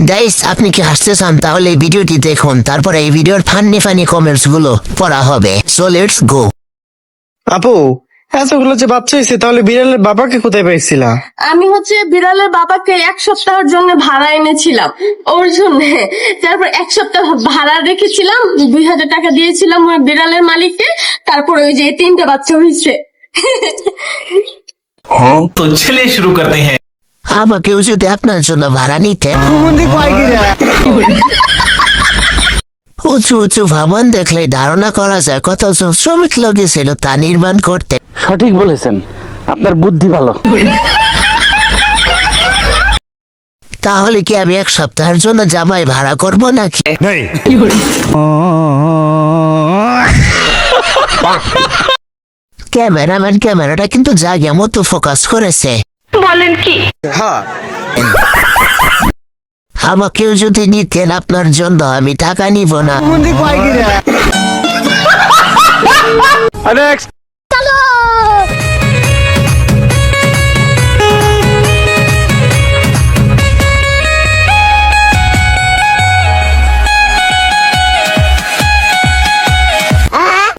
Guys আপনি কি হাসতে চান তাহলে এই ভিডিওটি দেখুন, তারপরে এই ভিডিওর ফানি কমেন্টস গুলো পড়া হবে। So let's go. আপু, এতগুলো যে বাচ্চা হয়েছে তাহলে বিড়ালের বাবাকে কোথায় পাইছিলা? আমি বিড়ালের বাবাকে 1 সপ্তাহের জন্য ভাড়া এনেছিলাম ওর জন্য। তারপর 1 সপ্তাহ ভাড়া রেখেছিলাম, 2000 টাকা দিয়েছিলাম ওই বিড়ালের মালিককে। তারপর ওই যে 3টে বাচ্চা হয়েছে। तो चलिए शुरू करते हैं। আমাকেও যদি আপনার জন্য ভাড়া নিতে উঁচু উঁচু ভবন দেখলে ধারণা করা যায় কত শ্রমিক লগেছিল তা নির্মাণ করতে। সঠিক বলেছেন, আপনার বুদ্ধি ভালো। তাহলে কি আমি 1 সপ্তাহের জন্য জামাই ভাড়া করব নাকি? ক্যামেরাম্যান ক্যামেরাটা কিন্তু জায়গা মতো ফোকাস করেছে। বলেন কি? হ্যাঁ, আমাকেও যদি নিতেন আপনার জন্য আমি টাকা নিব না।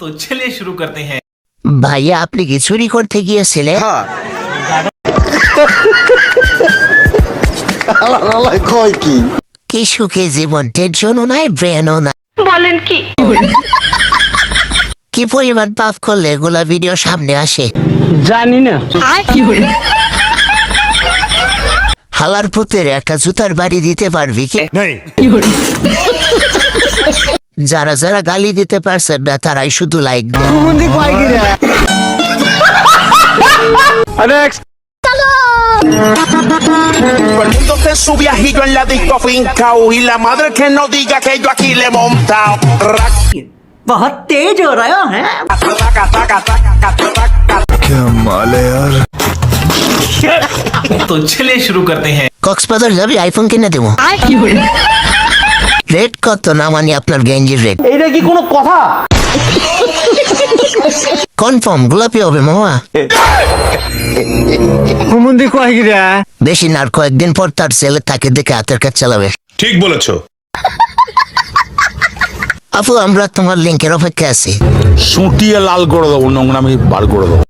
तो चलिए शुरू करते हैं। ভাইয়া আপনি কি চুরি করতে গিয়েছিলেন? হ্যাঁ। কি সুখে জীবন, টেনশনও নাই ব্রেনও নাই। বলেন কি? কি পরিমাণ পাপ করলে এগুলা ভিডিও সামনে আসে জানি না। হালার পুতের একটা জুতার বাড়ি দিতে পারবি কি? যারা যারা গালি দিতে পারছেন না তারাই শুধু like then. Todo el mundo se su viajillo en la disco fincao y la madre que no diga que yo aquí le he montao. बहुत तेज हो रहा है। तो चलिए शुरू करते हैं। কক্সবাজার যাবি, আইফোন কিনে দেবো। রেট কত না মানে আপনার গেঞ্জির রেট? এইটা কি কোনো কথা? কনফার্ম গোলাপি হবে মামা। বেশি না, আর কয়েকদিন পর তার ছেলে তাকে দেখে হাতের কাজ চালাবে। ঠিক বলেছো। আপু আমরা তোমার লিঙ্কের অপেক্ষা আছি। সুটিয়ে লাল করে দেবো, নোংরামি বার করে দেবো।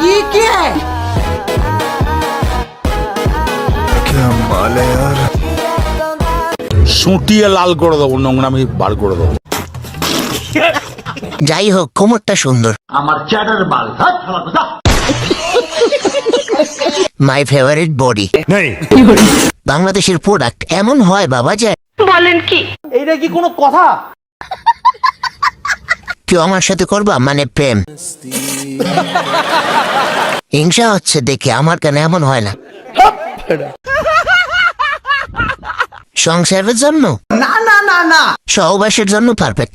ये क्या है? সুটিয়ে লাল করে দেবো, নোংরামি বার করে দেবো। যাই হোক কোমরটা সুন্দর। My favourite body. বাংলাদেশের প্রোডাক্ট এমন হয় বাবা যায়। বলেন কি? এইটা কি কোনো কথা? কেউ আমার সাথে করবা মানে প্রেম? হিংসা হচ্ছে দেখে, আমার কেন এমন হয় না? সংসারের জন্য ना ना ना ना। সহবাসের জন্য পারফেক্ট।